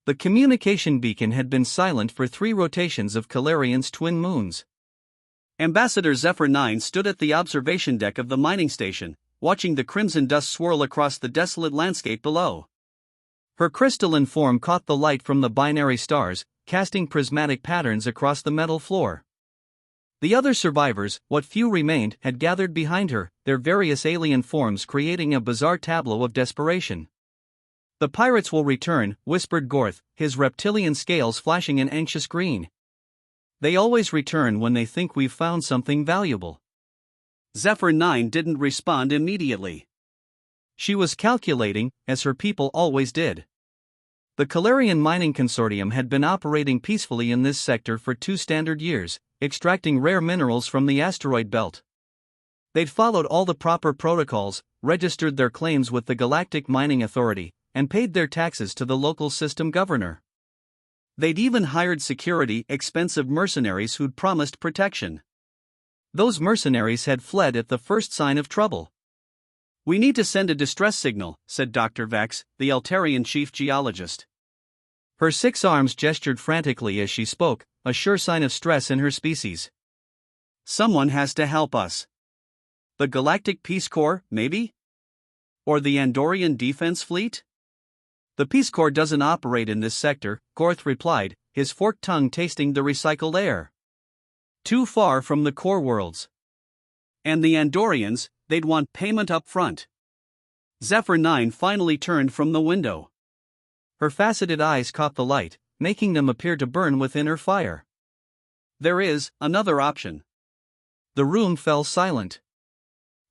The communication beacon had been silent for 3 rotations of Calarian's twin moons. Ambassador Zephyr 9 stood at the observation deck of the mining station, watching the crimson dust swirl across the desolate landscape below. Her crystalline form caught the light from the binary stars, casting prismatic patterns across the metal floor. The other survivors, what few remained, had gathered behind her, their various alien forms creating a bizarre tableau of desperation. "The pirates will return," whispered Gorth, his reptilian scales flashing an anxious green. "They always return when they think we've found something valuable." Zephyr 9 didn't respond immediately. She was calculating, as her people always did. The Calarian Mining Consortium had been operating peacefully in this sector for 2 standard years, extracting rare minerals from the asteroid belt. They'd followed all the proper protocols, registered their claims with the Galactic Mining Authority, and paid their taxes to the local system governor. They'd even hired security, expensive mercenaries who'd promised protection. Those mercenaries had fled at the first sign of trouble. "We need to send a distress signal," said Dr. Vex, the Altarian chief geologist. Her 6 arms gestured frantically as she spoke, a sure sign of stress in her species. "Someone has to help us. The Galactic Peace Corps, maybe? Or the Andorian Defense Fleet?" "The Peace Corps doesn't operate in this sector," Gorth replied, his forked tongue tasting the recycled air. "Too far from the core worlds." "And the Andorians, they'd want payment up front." Zephyr 9 finally turned from the window. Her faceted eyes caught the light, making them appear to burn within her fire. "There is another option." The room fell silent.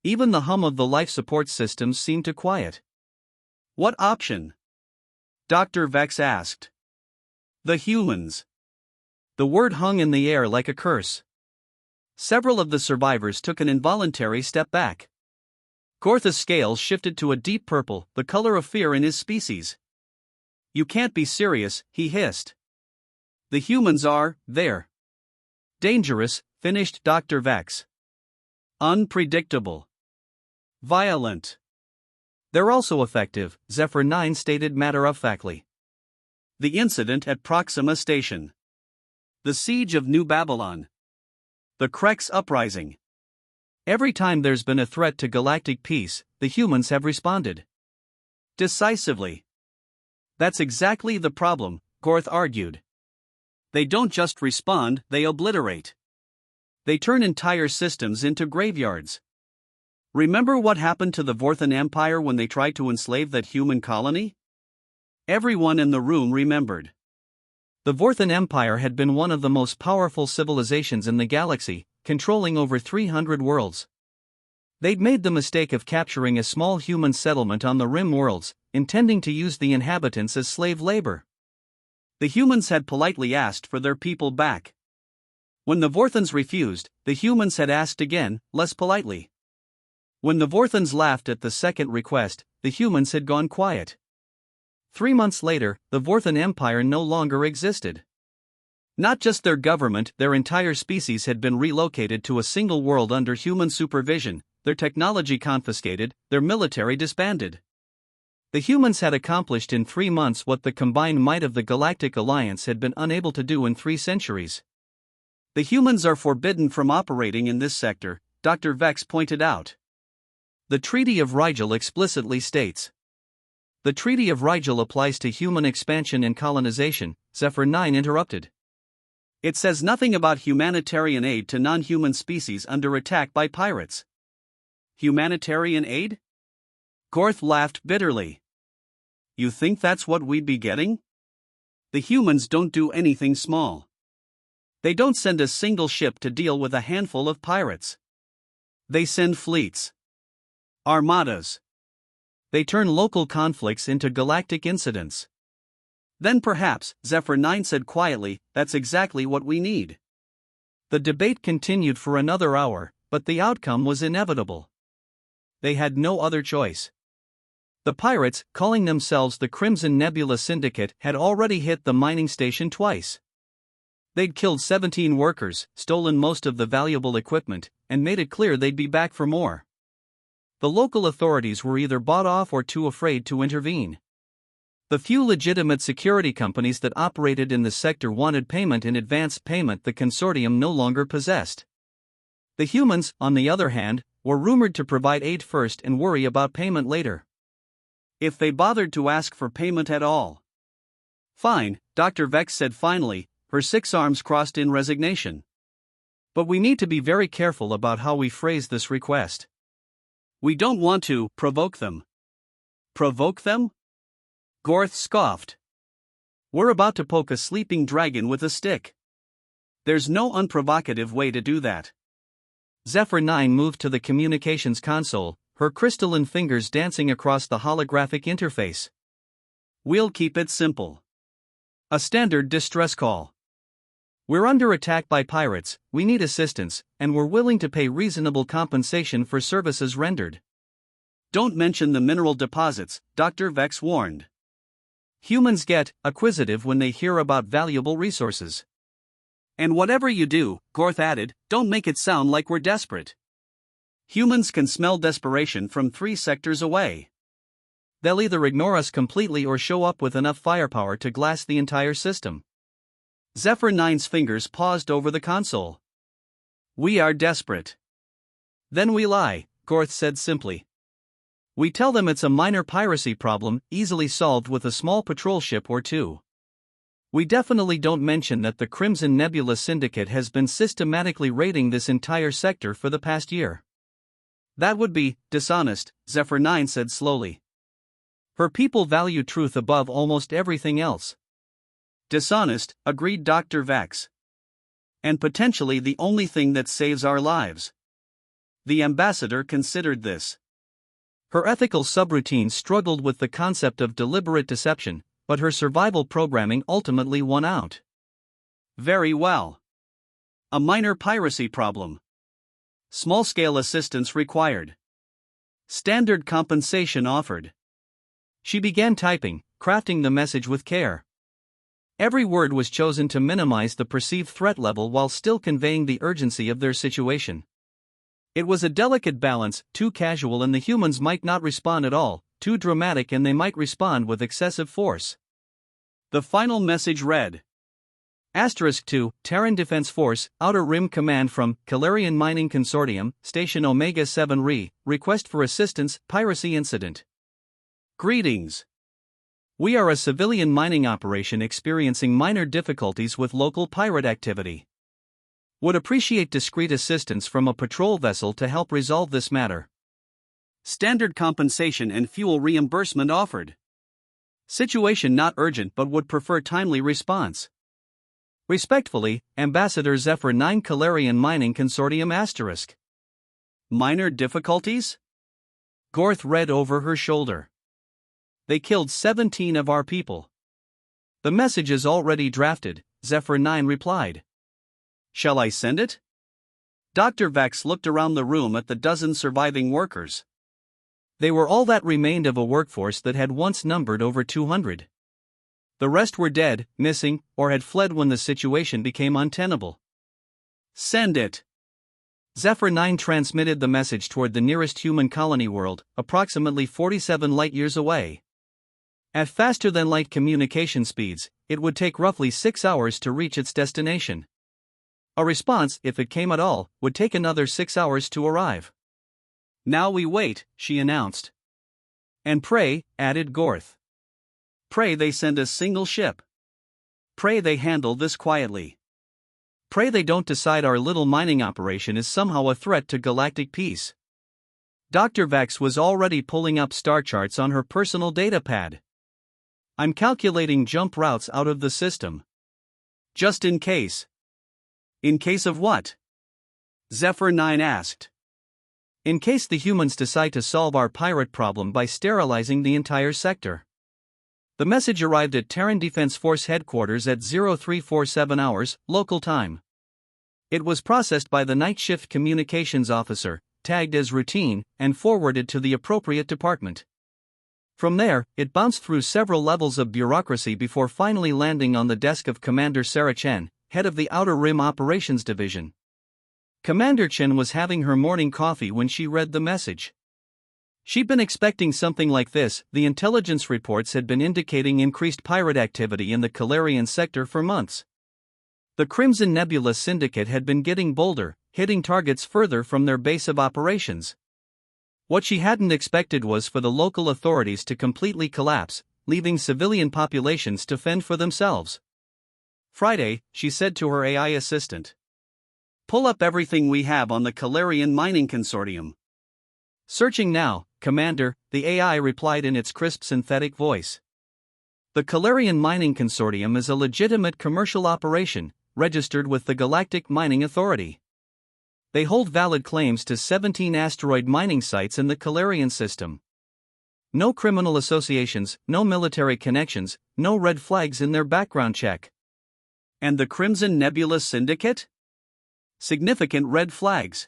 Even the hum of the life support systems seemed to quiet. "What option?" Dr. Vex asked. "The humans." The word hung in the air like a curse. Several of the survivors took an involuntary step back. Gorth's scales shifted to a deep purple, the color of fear in his species. "You can't be serious," he hissed. "The humans are there." "Dangerous," finished Dr. Vex. "Unpredictable. Violent." "They're also effective," Zephyr 9 stated matter-of-factly. The incident at Proxima Station. The siege of New Babylon. The Krex uprising. Every time there's been a threat to galactic peace, the humans have responded. Decisively. "That's exactly the problem," Gorth argued. "They don't just respond, they obliterate. They turn entire systems into graveyards. Remember what happened to the Vorthan Empire when they tried to enslave that human colony?" Everyone in the room remembered. The Vorthan Empire had been one of the most powerful civilizations in the galaxy, controlling over 300 worlds. They'd made the mistake of capturing a small human settlement on the Rim worlds, intending to use the inhabitants as slave labor. The humans had politely asked for their people back. When the Vorthans refused, the humans had asked again, less politely. When the Vorthans laughed at the second request, the humans had gone quiet. 3 months later, the Vorthan Empire no longer existed. Not just their government, their entire species had been relocated to a single world under human supervision, their technology confiscated, their military disbanded. The humans had accomplished in 3 months what the combined might of the Galactic Alliance had been unable to do in 3 centuries. "The humans are forbidden from operating in this sector," Dr. Vex pointed out. "The Treaty of Rigel explicitly states." "The Treaty of Rigel applies to human expansion and colonization," Zephyr 9 interrupted. "It says nothing about humanitarian aid to non-human species under attack by pirates." "Humanitarian aid?" Gorth laughed bitterly. "You think that's what we'd be getting? The humans don't do anything small. They don't send a single ship to deal with a handful of pirates. They send fleets. Armadas. They turn local conflicts into galactic incidents." "Then perhaps," Zephyr 9 said quietly, "that's exactly what we need." The debate continued for another hour, but the outcome was inevitable. They had no other choice. The pirates, calling themselves the Crimson Nebula Syndicate, had already hit the mining station twice. They'd killed 17 workers, stolen most of the valuable equipment, and made it clear they'd be back for more. The local authorities were either bought off or too afraid to intervene. The few legitimate security companies that operated in the sector wanted payment in advance, payment the consortium no longer possessed. The humans, on the other hand, were rumored to provide aid first and worry about payment later. If they bothered to ask for payment at all. Fine, Dr. Vex said finally, her 6 arms crossed in resignation. But we need to be very careful about how we phrase this request. We don't want to provoke them. Provoke them? Gorth scoffed. We're about to poke a sleeping dragon with a stick. There's no unprovocative way to do that. Zephyr 9 moved to the communications console, her crystalline fingers dancing across the holographic interface. We'll keep it simple. A standard distress call. We're under attack by pirates, we need assistance, and we're willing to pay reasonable compensation for services rendered. Don't mention the mineral deposits, Dr. Vex warned. Humans get acquisitive when they hear about valuable resources. And whatever you do, Gorth added, don't make it sound like we're desperate. Humans can smell desperation from 3 sectors away. They'll either ignore us completely or show up with enough firepower to glass the entire system. Zephyr 9's fingers paused over the console. We are desperate. Then we lie, Gorth said simply. We tell them it's a minor piracy problem, easily solved with a small patrol ship or 2. We definitely don't mention that the Crimson Nebula Syndicate has been systematically raiding this entire sector for the past year. That would be dishonest, Zephyr 9 said slowly. Her people value truth above almost everything else. Dishonest, agreed Dr. Vex. And potentially the only thing that saves our lives. The ambassador considered this. Her ethical subroutine struggled with the concept of deliberate deception, but her survival programming ultimately won out. Very well. A minor piracy problem. Small-scale assistance required. Standard compensation offered. She began typing, crafting the message with care. Every word was chosen to minimize the perceived threat level while still conveying the urgency of their situation. It was a delicate balance, too casual and the humans might not respond at all, too dramatic and they might respond with excessive force. The final message read: *2, Terran Defense Force, Outer Rim Command from Calarian Mining Consortium, Station Omega 7 Re, request for assistance, piracy incident. Greetings. We are a civilian mining operation experiencing minor difficulties with local pirate activity. Would appreciate discreet assistance from a patrol vessel to help resolve this matter. Standard compensation and fuel reimbursement offered. Situation not urgent but would prefer timely response. Respectfully, Ambassador Zephyr 9 Calarian Mining Consortium *. Minor difficulties? Gorth read over her shoulder. They killed 17 of our people. The message is already drafted, Zephyr 9 replied. Shall I send it? Dr. Vex looked around the room at the dozen surviving workers. They were all that remained of a workforce that had once numbered over 200. The rest were dead, missing, or had fled when the situation became untenable. Send it. Zephyr 9 transmitted the message toward the nearest human colony world, approximately 47 light-years away. At faster-than-light communication speeds, it would take roughly 6 hours to reach its destination. A response, if it came at all, would take another 6 hours to arrive. Now we wait, she announced. And pray, added Gorth. Pray they send a single ship. Pray they handle this quietly. Pray they don't decide our little mining operation is somehow a threat to galactic peace. Dr. Vex was already pulling up star charts on her personal datapad. I'm calculating jump routes out of the system. Just in case. In case of what? Zephyr 9 asked. In case the humans decide to solve our pirate problem by sterilizing the entire sector. The message arrived at Terran Defense Force headquarters at 0347 hours, local time. It was processed by the night shift communications officer, tagged as routine, and forwarded to the appropriate department. From there, it bounced through several levels of bureaucracy before finally landing on the desk of Commander Sarah Chen, head of the Outer Rim Operations Division. Commander Chen was having her morning coffee when she read the message. She'd been expecting something like this. The intelligence reports had been indicating increased pirate activity in the Calarian sector for months. The Crimson Nebula Syndicate had been getting bolder, hitting targets further from their base of operations. What she hadn't expected was for the local authorities to completely collapse, leaving civilian populations to fend for themselves. Friday, she said to her AI assistant. Pull up everything we have on the Calarian Mining Consortium. Searching now, Commander, the AI replied in its crisp synthetic voice. The Calarian Mining Consortium is a legitimate commercial operation, registered with the Galactic Mining Authority. They hold valid claims to 17 asteroid mining sites in the Calarian system. No criminal associations, no military connections, no red flags in their background check. And the Crimson Nebula Syndicate? Significant red flags.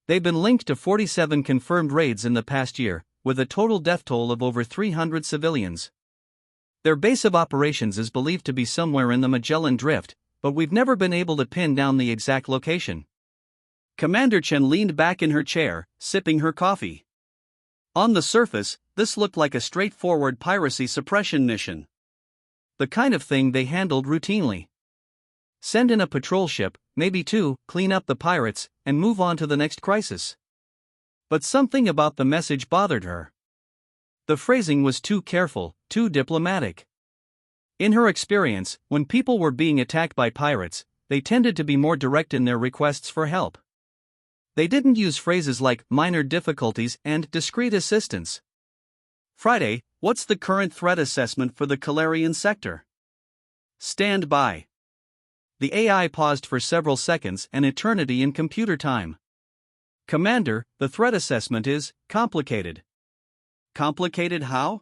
They've been linked to 47 confirmed raids in the past year, with a total death toll of over 300 civilians. Their base of operations is believed to be somewhere in the Magellan Drift, but we've never been able to pin down the exact location. Commander Chen leaned back in her chair, sipping her coffee. On the surface, this looked like a straightforward piracy suppression mission. The kind of thing they handled routinely. Send in a patrol ship, maybe two, clean up the pirates, and move on to the next crisis. But something about the message bothered her. The phrasing was too careful, too diplomatic. In her experience, when people were being attacked by pirates, they tended to be more direct in their requests for help. They didn't use phrases like minor difficulties and discreet assistance. Friday, what's the current threat assessment for the Calarian sector? Stand by. The AI paused for several seconds, an eternity in computer time. Commander, the threat assessment is complicated. Complicated how?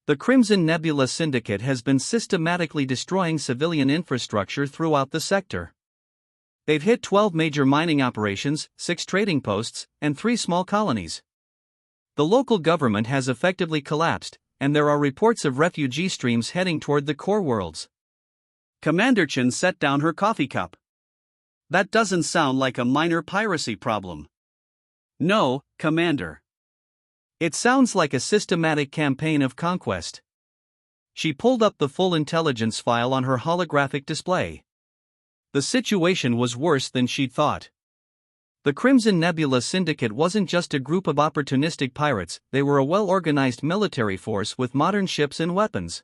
The Crimson Nebula Syndicate has been systematically destroying civilian infrastructure throughout the sector. They've hit 12 major mining operations, 6 trading posts, and 3 small colonies. The local government has effectively collapsed, and there are reports of refugee streams heading toward the core worlds. Commander Chen set down her coffee cup. That doesn't sound like a minor piracy problem. No, Commander. It sounds like a systematic campaign of conquest. She pulled up the full intelligence file on her holographic display. The situation was worse than she'd thought. The Crimson Nebula Syndicate wasn't just a group of opportunistic pirates, they were a well-organized military force with modern ships and weapons.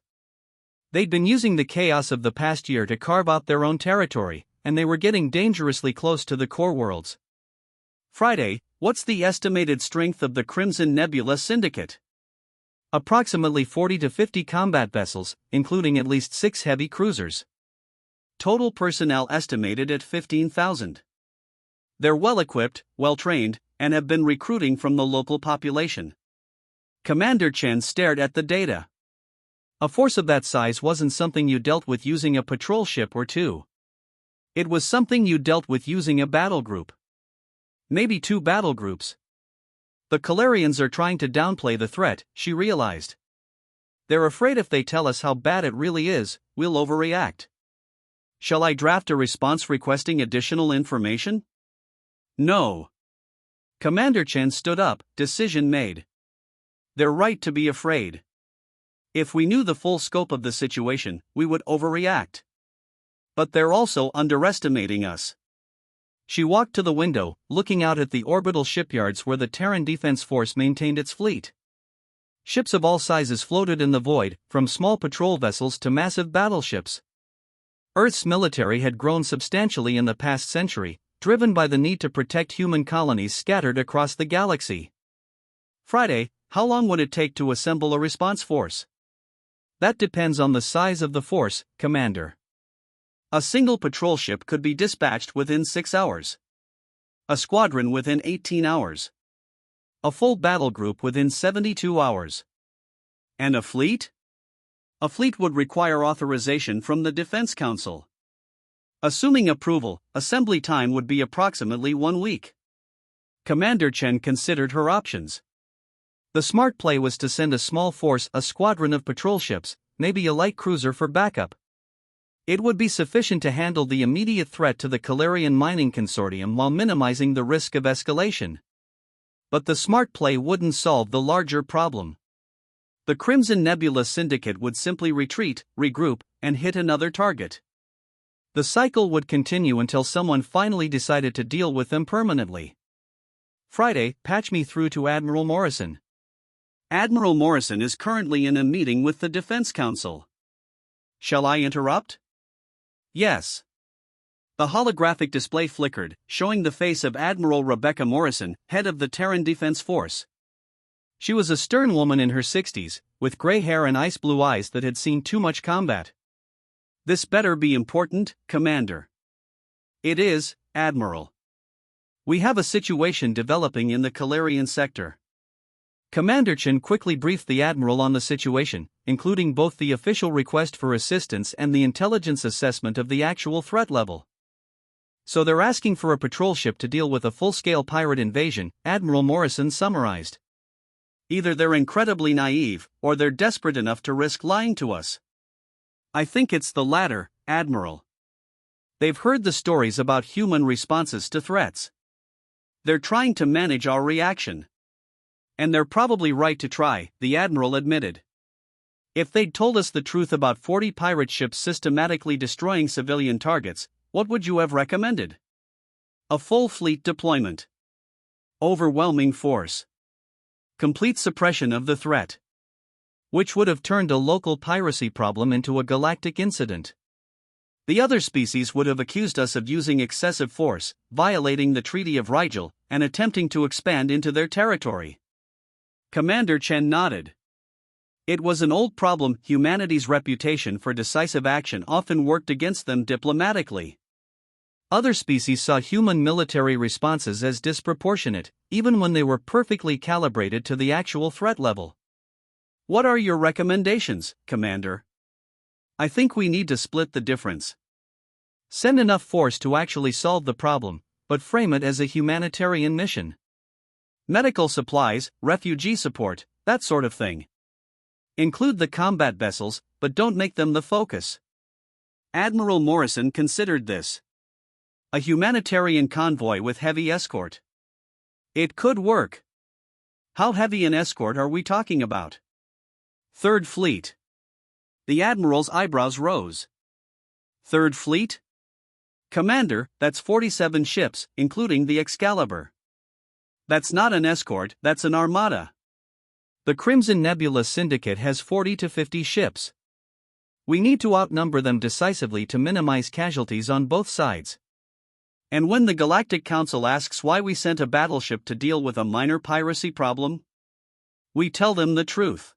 They'd been using the chaos of the past year to carve out their own territory, and they were getting dangerously close to the core worlds. Friday, what's the estimated strength of the Crimson Nebula Syndicate? Approximately 40 to 50 combat vessels, including at least 6 heavy cruisers. Total personnel estimated at 15,000. They're well-equipped, well-trained, and have been recruiting from the local population. Commander Chen stared at the data. A force of that size wasn't something you dealt with using a patrol ship or 2. It was something you dealt with using a battle group. Maybe 2 battle groups. The Calarians are trying to downplay the threat, she realized. They're afraid if they tell us how bad it really is, we'll overreact. Shall I draft a response requesting additional information? No. Commander Chen stood up, decision made. They're right to be afraid. If we knew the full scope of the situation, we would overreact. But they're also underestimating us. She walked to the window, looking out at the orbital shipyards where the Terran Defense Force maintained its fleet. Ships of all sizes floated in the void, from small patrol vessels to massive battleships. Earth's military had grown substantially in the past century, driven by the need to protect human colonies scattered across the galaxy. Friday, how long would it take to assemble a response force? That depends on the size of the force, Commander. A single patrol ship could be dispatched within 6 hours. A squadron within 18 hours. A full battle group within 72 hours. And a fleet? A fleet would require authorization from the Defense Council. Assuming approval, assembly time would be approximately 1 week. Commander Chen considered her options. The smart play was to send a small force, a squadron of patrol ships, maybe a light cruiser for backup. It would be sufficient to handle the immediate threat to the Calarian Mining Consortium while minimizing the risk of escalation. But the smart play wouldn't solve the larger problem. The Crimson Nebula Syndicate would simply retreat, regroup, and hit another target. The cycle would continue until someone finally decided to deal with them permanently. Friday, patch me through to Admiral Morrison. Admiral Morrison is currently in a meeting with the Defense Council. Shall I interrupt? Yes. The holographic display flickered, showing the face of Admiral Rebecca Morrison, head of the Terran Defense Force. She was a stern woman in her 60s, with gray hair and ice blue eyes that had seen too much combat. This better be important, Commander. It is, Admiral. We have a situation developing in the Calarian sector. Commander Chen quickly briefed the Admiral on the situation, including both the official request for assistance and the intelligence assessment of the actual threat level. So they're asking for a patrol ship to deal with a full-scale pirate invasion, Admiral Morrison summarized. Either they're incredibly naive, or they're desperate enough to risk lying to us. I think it's the latter, Admiral. They've heard the stories about human responses to threats. They're trying to manage our reaction. And they're probably right to try, the Admiral admitted. If they'd told us the truth about 40 pirate ships systematically destroying civilian targets, what would you have recommended? A full fleet deployment. Overwhelming force. Complete suppression of the threat. Which would have turned a local piracy problem into a galactic incident. The other species would have accused us of using excessive force, violating the Treaty of Rigel, and attempting to expand into their territory. Commander Chen nodded. It was an old problem. Humanity's reputation for decisive action often worked against them diplomatically. Other species saw human military responses as disproportionate, even when they were perfectly calibrated to the actual threat level. What are your recommendations, Commander? I think we need to split the difference. Send enough force to actually solve the problem, but frame it as a humanitarian mission. Medical supplies, refugee support, that sort of thing. Include the combat vessels, but don't make them the focus. Admiral Morrison considered this. A humanitarian convoy with heavy escort. It could work. How heavy an escort are we talking about? Third Fleet. The Admiral's eyebrows rose. Third Fleet? Commander, that's 47 ships, including the Excalibur. That's not an escort, that's an armada. The Crimson Nebula Syndicate has 40 to 50 ships. We need to outnumber them decisively to minimize casualties on both sides. And when the Galactic Council asks why we sent a battleship to deal with a minor piracy problem, we tell them the truth.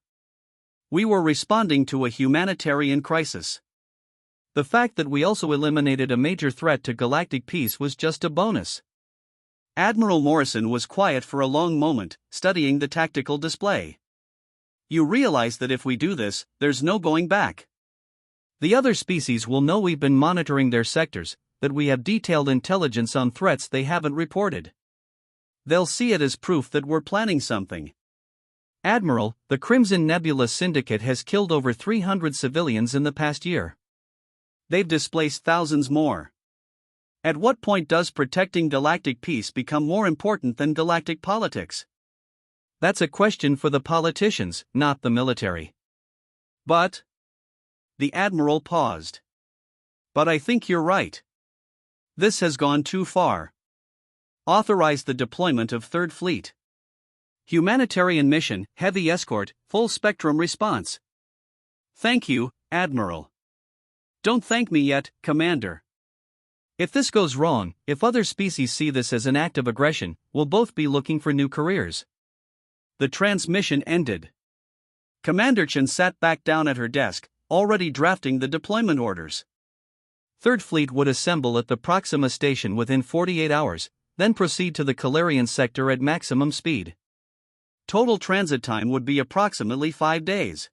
We were responding to a humanitarian crisis. The fact that we also eliminated a major threat to galactic peace was just a bonus. Admiral Morrison was quiet for a long moment, studying the tactical display. You realize that if we do this, there's no going back. The other species will know we've been monitoring their sectors, that we have detailed intelligence on threats they haven't reported. They'll see it as proof that we're planning something. Admiral, the Crimson Nebula Syndicate has killed over 300 civilians in the past year. They've displaced thousands more. At what point does protecting galactic peace become more important than galactic politics? That's a question for the politicians, not the military. But... The Admiral paused. But I think you're right. This has gone too far. Authorize the deployment of Third Fleet. Humanitarian mission, heavy escort, full spectrum response. Thank you, Admiral. Don't thank me yet, Commander. If this goes wrong, if other species see this as an act of aggression, we'll both be looking for new careers. The transmission ended. Commander Chen sat back down at her desk, already drafting the deployment orders. Third Fleet would assemble at the Proxima station within 48 hours, then proceed to the Calarian sector at maximum speed. Total transit time would be approximately 5 days.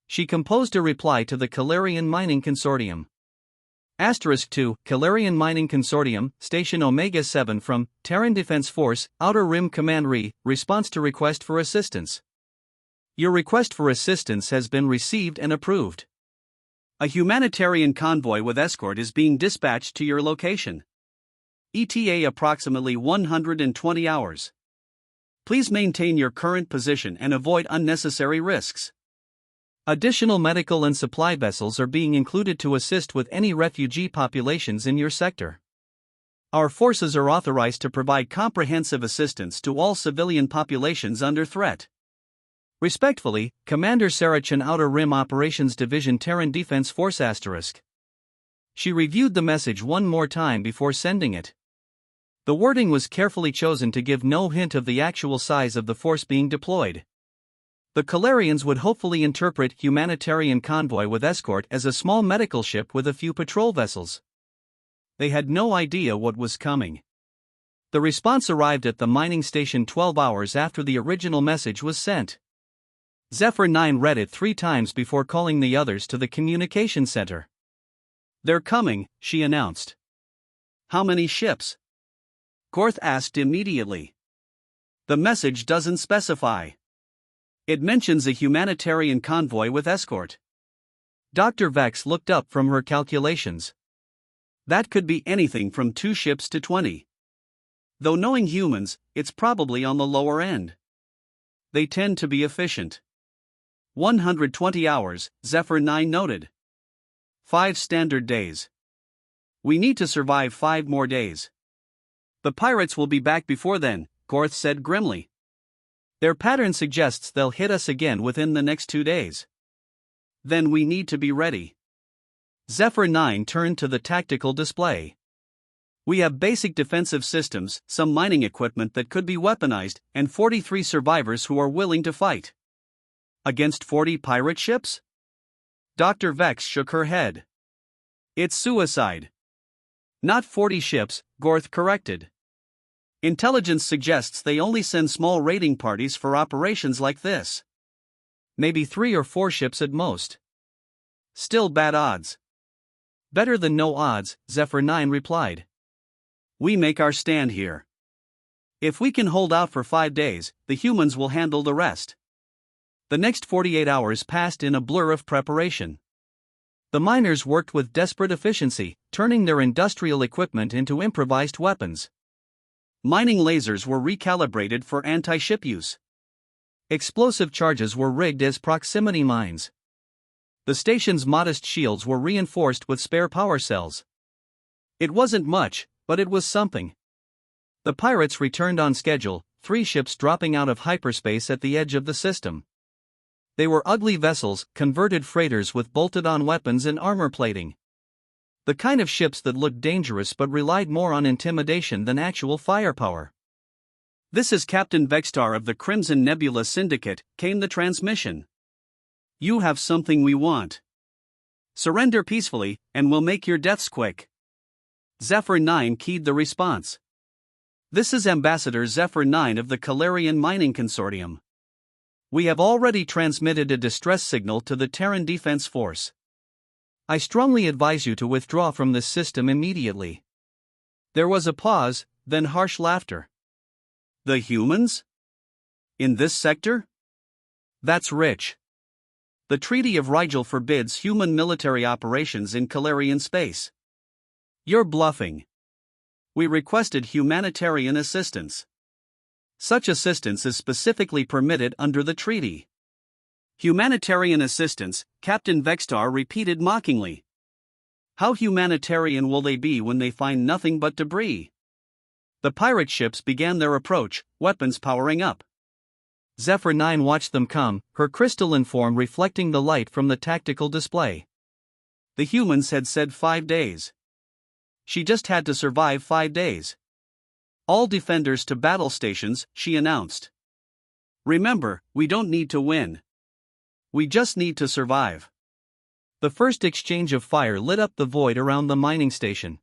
She composed a reply to the Calarian Mining Consortium. *2 Calarian Mining Consortium, Station Omega 7 from Terran Defense Force, Outer Rim Command response to request for assistance. Your request for assistance has been received and approved. A humanitarian convoy with escort is being dispatched to your location. ETA approximately 120 hours. Please maintain your current position and avoid unnecessary risks. Additional medical and supply vessels are being included to assist with any refugee populations in your sector. Our forces are authorized to provide comprehensive assistance to all civilian populations under threat. Respectfully, Commander Sarachan Outer Rim Operations Division Terran Defense Force **. She reviewed the message one more time before sending it. The wording was carefully chosen to give no hint of the actual size of the force being deployed. The Calarians would hopefully interpret humanitarian convoy with escort as a small medical ship with a few patrol vessels. They had no idea what was coming. The response arrived at the mining station 12 hours after the original message was sent. Zephyr 9 read it 3 times before calling the others to the communication center. They're coming, she announced. How many ships? Gorth asked immediately. The message doesn't specify. It mentions a humanitarian convoy with escort. Dr. Vex looked up from her calculations. That could be anything from 2 ships to 20. Though knowing humans, it's probably on the lower end. They tend to be efficient. 120 hours, Zephyr 9 noted. 5 standard days. We need to survive 5 more days. The pirates will be back before then, Gorth said grimly. Their pattern suggests they'll hit us again within the next 2 days. Then we need to be ready. Zephyr 9 turned to the tactical display. We have basic defensive systems, some mining equipment that could be weaponized, and 43 survivors who are willing to fight. Against 40 pirate ships? Dr. Vex shook her head. It's suicide. Not 40 ships, Gorth corrected. Intelligence suggests they only send small raiding parties for operations like this. Maybe 3 or 4 ships at most. Still bad odds. Better than no odds, Zephyr 9 replied. We make our stand here. If we can hold out for 5 days, the humans will handle the rest. The next 48 hours passed in a blur of preparation. The miners worked with desperate efficiency, turning their industrial equipment into improvised weapons. Mining lasers were recalibrated for anti-ship use. Explosive charges were rigged as proximity mines. The station's modest shields were reinforced with spare power cells. It wasn't much, but it was something. The pirates returned on schedule, 3 ships dropping out of hyperspace at the edge of the system. They were ugly vessels, converted freighters with bolted-on weapons and armor plating. The kind of ships that looked dangerous but relied more on intimidation than actual firepower. This is Captain Vextar of the Crimson Nebula Syndicate, came the transmission. You have something we want. Surrender peacefully, and we'll make your deaths quick. Zephyr 9 keyed the response. This is Ambassador Zephyr 9 of the Calarian Mining Consortium. We have already transmitted a distress signal to the Terran Defense Force. I strongly advise you to withdraw from this system immediately. There was a pause, then harsh laughter. The humans? In this sector? That's rich. The Treaty of Rigel forbids human military operations in Calarian space. You're bluffing. We requested humanitarian assistance. Such assistance is specifically permitted under the treaty. Humanitarian assistance, Captain Vextar repeated mockingly. How humanitarian will they be when they find nothing but debris? The pirate ships began their approach, weapons powering up. Zephyr 9 watched them come, her crystalline form reflecting the light from the tactical display. The humans had said 5 days. She just had to survive 5 days. All defenders to battle stations, she announced. Remember, we don't need to win. We just need to survive. The first exchange of fire lit up the void around the mining station.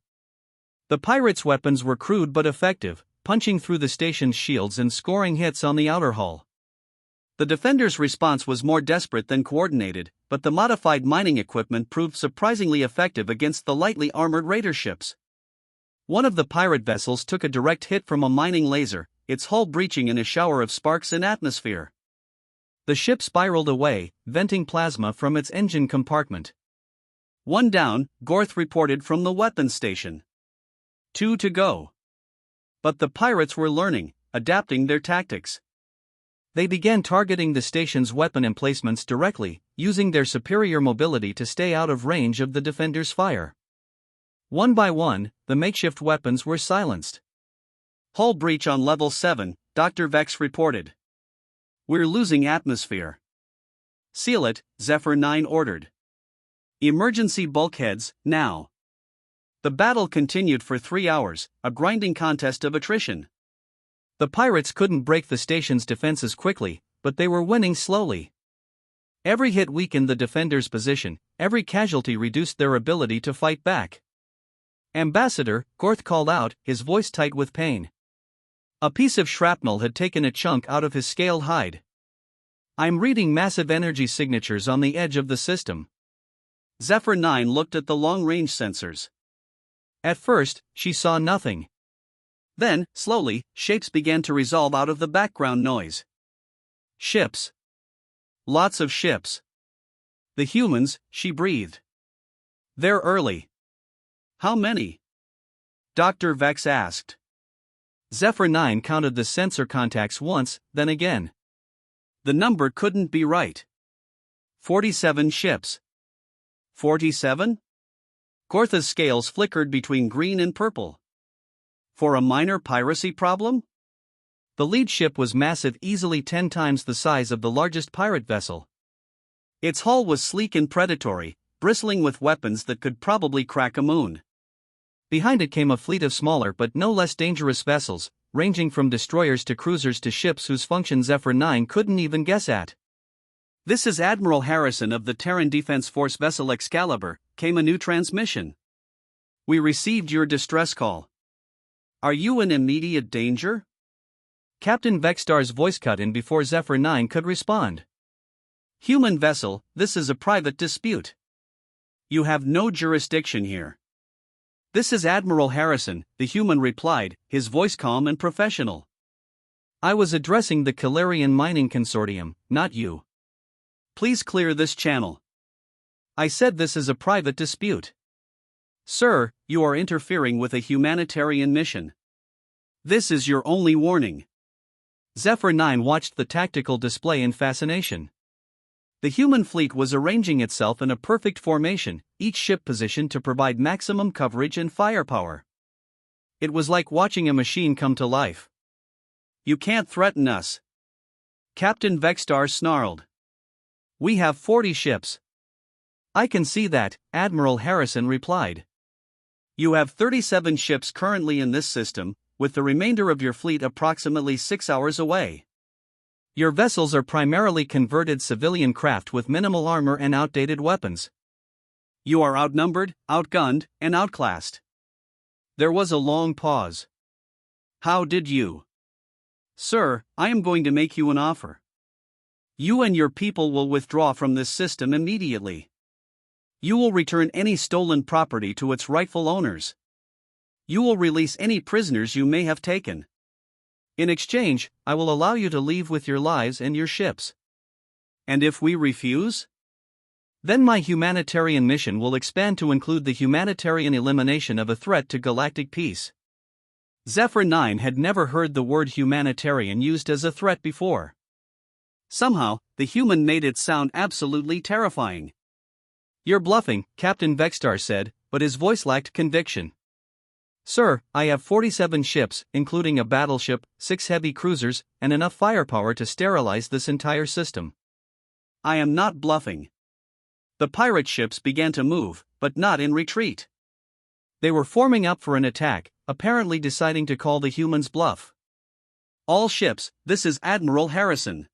The pirates' weapons were crude but effective, punching through the station's shields and scoring hits on the outer hull. The defenders' response was more desperate than coordinated, but the modified mining equipment proved surprisingly effective against the lightly armored raider ships. One of the pirate vessels took a direct hit from a mining laser, its hull breaching in a shower of sparks and atmosphere. The ship spiraled away, venting plasma from its engine compartment. 1 down, Gorth reported from the weapons station. 2 to go. But the pirates were learning, adapting their tactics. They began targeting the station's weapon emplacements directly, using their superior mobility to stay out of range of the defenders' fire. One by one, the makeshift weapons were silenced. Hull breach on level 7, Dr. Vex reported. We're losing atmosphere. Seal it, Zephyr 9 ordered. Emergency bulkheads, now. The battle continued for 3 hours, a grinding contest of attrition. The pirates couldn't break the station's defenses quickly, but they were winning slowly. Every hit weakened the defenders' position, every casualty reduced their ability to fight back. Ambassador, Gorth called out, his voice tight with pain. A piece of shrapnel had taken a chunk out of his scaled hide. I'm reading massive energy signatures on the edge of the system. Zephyr 9 looked at the long-range sensors. At first, she saw nothing. Then, slowly, shapes began to resolve out of the background noise. Ships. Lots of ships. The humans, she breathed. They're early. How many? Dr. Vex asked. Zephyr 9 counted the sensor contacts once, then again. The number couldn't be right. 47 ships. 47? Gortha's scales flickered between green and purple. For a minor piracy problem? The lead ship was massive, easily 10 times the size of the largest pirate vessel. Its hull was sleek and predatory, bristling with weapons that could probably crack a moon. Behind it came a fleet of smaller but no less dangerous vessels, ranging from destroyers to cruisers to ships whose function Zephyr 9 couldn't even guess at. This is Admiral Harrison of the Terran Defense Force vessel Excalibur, came a new transmission. We received your distress call. Are you in immediate danger? Captain Vexstar's voice cut in before Zephyr 9 could respond. Human vessel, this is a private dispute. You have no jurisdiction here. This is Admiral Harrison, the human replied, his voice calm and professional. I was addressing the Calarian Mining Consortium, not you. Please clear this channel. I said this is a private dispute. Sir, you are interfering with a humanitarian mission. This is your only warning. Zephyr 9 watched the tactical display in fascination. The human fleet was arranging itself in a perfect formation, each ship positioned to provide maximum coverage and firepower. It was like watching a machine come to life. You can't threaten us. Captain Vexstar snarled. We have 40 ships. I can see that, Admiral Harrison replied. You have 37 ships currently in this system, with the remainder of your fleet approximately 6 hours away. Your vessels are primarily converted civilian craft with minimal armor and outdated weapons. You are outnumbered, outgunned, and outclassed. There was a long pause. How did you? Sir, I am going to make you an offer. You and your people will withdraw from this system immediately. You will return any stolen property to its rightful owners. You will release any prisoners you may have taken. In exchange, I will allow you to leave with your lives and your ships. And if we refuse? Then my humanitarian mission will expand to include the humanitarian elimination of a threat to galactic peace. Zephyr 9 had never heard the word humanitarian used as a threat before. Somehow, the human made it sound absolutely terrifying. You're bluffing, Captain Vexstar said, but his voice lacked conviction. Sir, I have 47 ships, including a battleship, 6 heavy cruisers, and enough firepower to sterilize this entire system. I am not bluffing. The pirate ships began to move, but not in retreat. They were forming up for an attack, apparently deciding to call the humans' bluff. All ships, this is Admiral Harrison.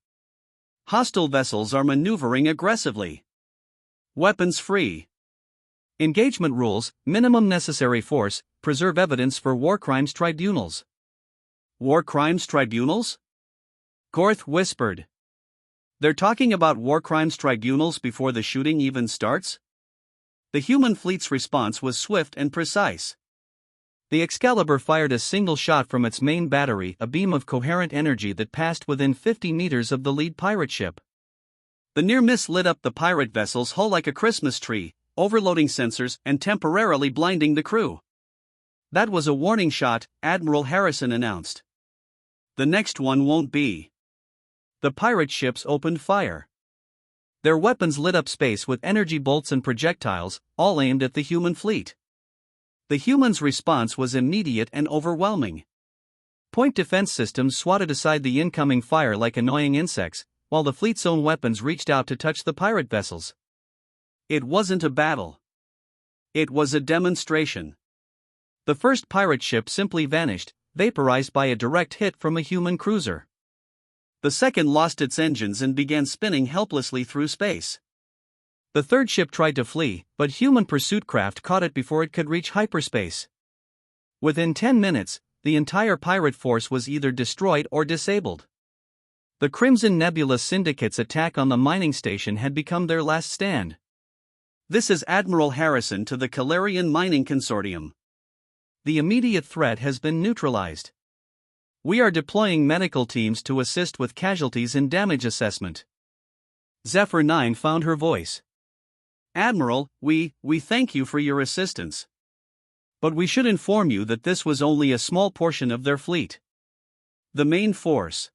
Hostile vessels are maneuvering aggressively. Weapons free. Engagement rules, minimum necessary force, preserve evidence for war crimes tribunals. War crimes tribunals? Gorth whispered. They're talking about war crimes tribunals before the shooting even starts? The human fleet's response was swift and precise. The Excalibur fired a single shot from its main battery, a beam of coherent energy that passed within 50 meters of the lead pirate ship. The near miss lit up the pirate vessel's hull like a Christmas tree, overloading sensors and temporarily blinding the crew. That was a warning shot, Admiral Harrison announced. The next one won't be. The pirate ships opened fire. Their weapons lit up space with energy bolts and projectiles, all aimed at the human fleet. The humans' response was immediate and overwhelming. Point defense systems swatted aside the incoming fire like annoying insects, while the fleet's own weapons reached out to touch the pirate vessels. It wasn't a battle. It was a demonstration. The first pirate ship simply vanished, vaporized by a direct hit from a human cruiser. The second lost its engines and began spinning helplessly through space. The third ship tried to flee, but human pursuit craft caught it before it could reach hyperspace. Within 10 minutes, the entire pirate force was either destroyed or disabled. The Crimson Nebula Syndicate's attack on the mining station had become their last stand. This is Admiral Harrison to the Calarian Mining Consortium. The immediate threat has been neutralized. We are deploying medical teams to assist with casualties and damage assessment. Zephyr 9 found her voice. Admiral, we thank you for your assistance. But we should inform you that this was only a small portion of their fleet. The main force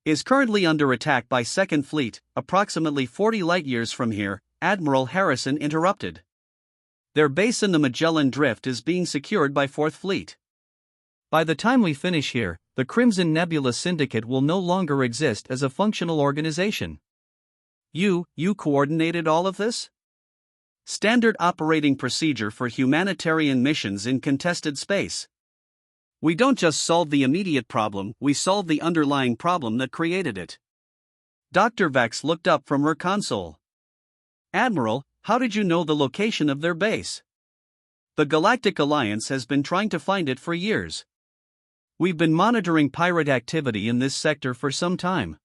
is currently under attack by Second Fleet, approximately 40 light-years from here, Admiral Harrison interrupted. Their base in the Magellan Drift is being secured by Fourth Fleet. By the time we finish here, the Crimson Nebula Syndicate will no longer exist as a functional organization. You coordinated all of this? Standard operating procedure for humanitarian missions in contested space. We don't just solve the immediate problem, we solve the underlying problem that created it. Dr. Vex looked up from her console. Admiral, how did you know the location of their base? The Galactic Alliance has been trying to find it for years. We've been monitoring pirate activity in this sector for some time.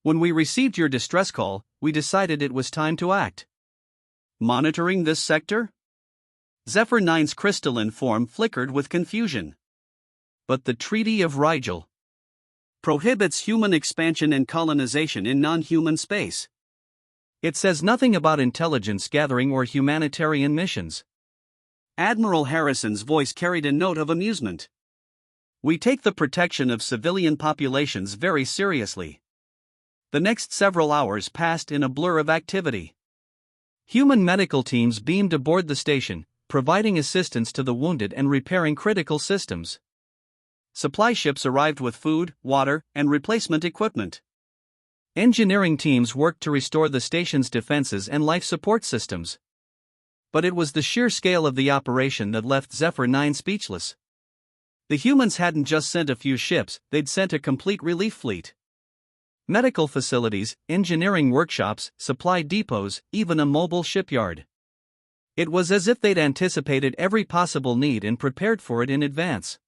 When we received your distress call, we decided it was time to act. Monitoring this sector? Zephyr 9's crystalline form flickered with confusion. But the Treaty of Rigel prohibits human expansion and colonization in non-human space. It says nothing about intelligence gathering or humanitarian missions. Admiral Harrison's voice carried a note of amusement. We take the protection of civilian populations very seriously. The next several hours passed in a blur of activity. Human medical teams beamed aboard the station, providing assistance to the wounded and repairing critical systems. Supply ships arrived with food, water, and replacement equipment. Engineering teams worked to restore the station's defenses and life support systems. But it was the sheer scale of the operation that left Zephyr 9 speechless. The humans hadn't just sent a few ships, they'd sent a complete relief fleet. Medical facilities, engineering workshops, supply depots, even a mobile shipyard. It was as if they'd anticipated every possible need and prepared for it in advance.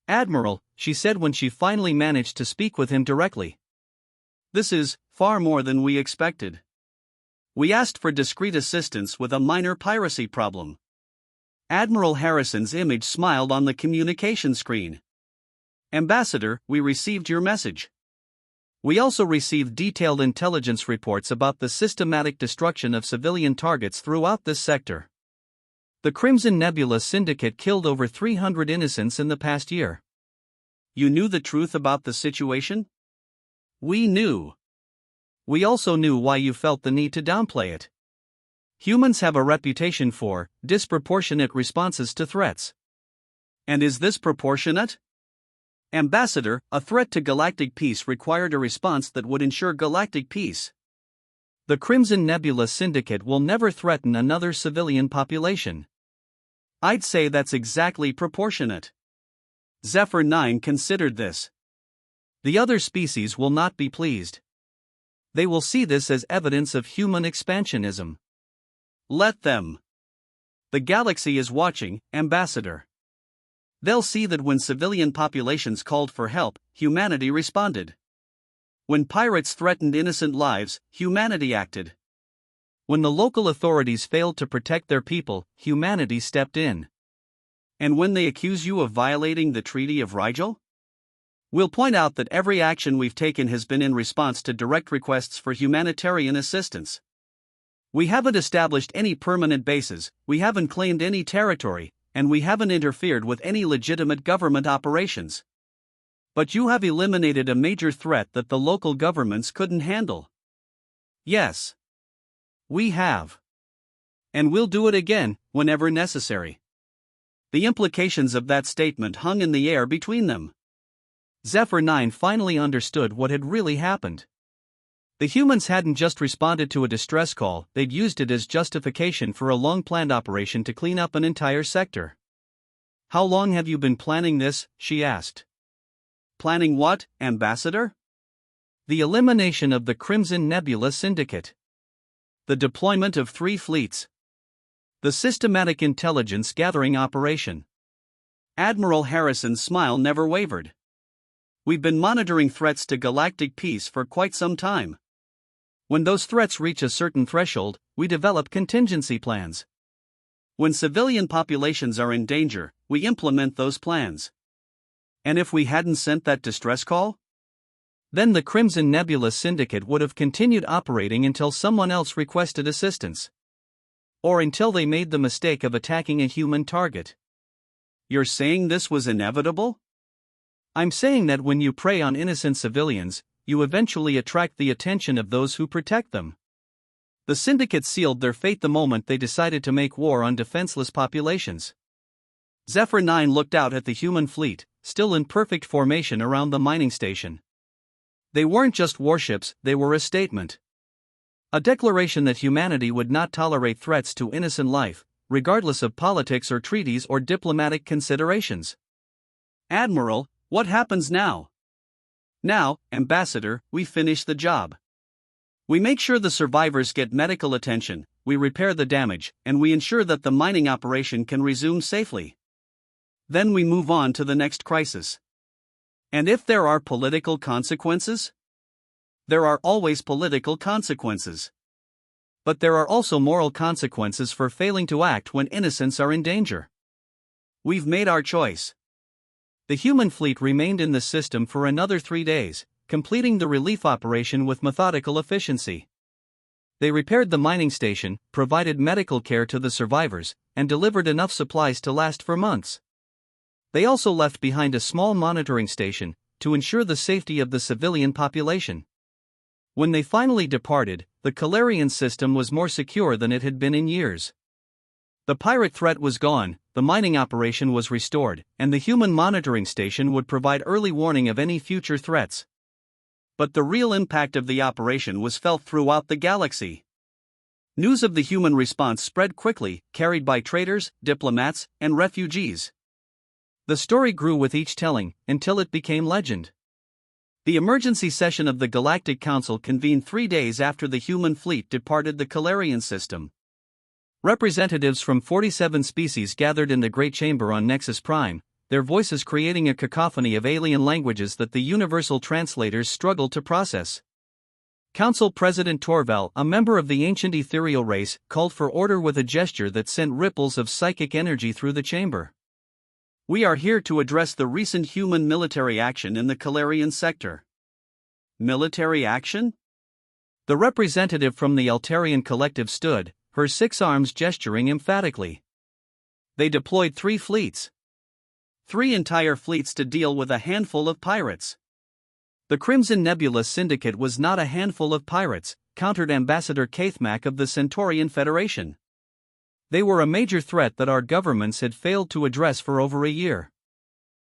Admiral, she said when she finally managed to speak with him directly. This is far more than we expected. We asked for discreet assistance with a minor piracy problem. Admiral Harrison's image smiled on the communication screen. Ambassador, we received your message. We also received detailed intelligence reports about the systematic destruction of civilian targets throughout this sector. The Crimson Nebula Syndicate killed over 300 innocents in the past year. You knew the truth about the situation? We knew. We also knew why you felt the need to downplay it. Humans have a reputation for disproportionate responses to threats. And is this proportionate? Ambassador, a threat to galactic peace required a response that would ensure galactic peace. The Crimson Nebula Syndicate will never threaten another civilian population. I'd say that's exactly proportionate. Zephyr 9 considered this. The other species will not be pleased. They will see this as evidence of human expansionism. Let them. The galaxy is watching, Ambassador. They'll see that when civilian populations called for help, humanity responded. When pirates threatened innocent lives, humanity acted. When the local authorities failed to protect their people, humanity stepped in. And when they accuse you of violating the Treaty of Rigel? We'll point out that every action we've taken has been in response to direct requests for humanitarian assistance. We haven't established any permanent bases, we haven't claimed any territory, and we haven't interfered with any legitimate government operations. But you have eliminated a major threat that the local governments couldn't handle. Yes. We have. And we'll do it again, whenever necessary. The implications of that statement hung in the air between them. Zephyr 9 finally understood what had really happened. The humans hadn't just responded to a distress call, they'd used it as justification for a long-planned operation to clean up an entire sector. How long have you been planning this? She asked. Planning what, Ambassador? The elimination of the Crimson Nebula Syndicate. The deployment of 3 fleets. The systematic intelligence gathering operation. Admiral Harrison's smile never wavered. We've been monitoring threats to galactic peace for quite some time. When those threats reach a certain threshold, we develop contingency plans. When civilian populations are in danger, we implement those plans. And if we hadn't sent that distress call? Then the Crimson Nebula Syndicate would have continued operating until someone else requested assistance. Or until they made the mistake of attacking a human target. You're saying this was inevitable? I'm saying that when you prey on innocent civilians, you eventually attract the attention of those who protect them. The Syndicate sealed their fate the moment they decided to make war on defenseless populations. Zephyr 9 looked out at the human fleet, still in perfect formation around the mining station. They weren't just warships, they were a statement. A declaration that humanity would not tolerate threats to innocent life, regardless of politics or treaties or diplomatic considerations. Admiral, what happens now? Now, Ambassador, we finish the job. We make sure the survivors get medical attention, we repair the damage, and we ensure that the mining operation can resume safely. Then we move on to the next crisis. And if there are political consequences? There are always political consequences. But there are also moral consequences for failing to act when innocents are in danger. We've made our choice. The human fleet remained in the system for another 3 days, completing the relief operation with methodical efficiency. They repaired the mining station, provided medical care to the survivors, and delivered enough supplies to last for months. They also left behind a small monitoring station to ensure the safety of the civilian population. When they finally departed, the Calarian system was more secure than it had been in years. The pirate threat was gone, the mining operation was restored, and the human monitoring station would provide early warning of any future threats. But the real impact of the operation was felt throughout the galaxy. News of the human response spread quickly, carried by traders, diplomats, and refugees. The story grew with each telling, until it became legend. The emergency session of the Galactic Council convened 3 days after the human fleet departed the Calarian system. Representatives from 47 species gathered in the Great Chamber on Nexus Prime, their voices creating a cacophony of alien languages that the universal translators struggled to process. Council President Torval, a member of the ancient ethereal race, called for order with a gesture that sent ripples of psychic energy through the chamber. We are here to address the recent human military action in the Calarian sector. Military action? The representative from the Altarian collective stood, her 6 arms gesturing emphatically. They deployed 3 fleets. 3 entire fleets to deal with a handful of pirates. The Crimson Nebula Syndicate was not a handful of pirates, countered Ambassador Kaithmak of the Centaurian Federation. They were a major threat that our governments had failed to address for over a year.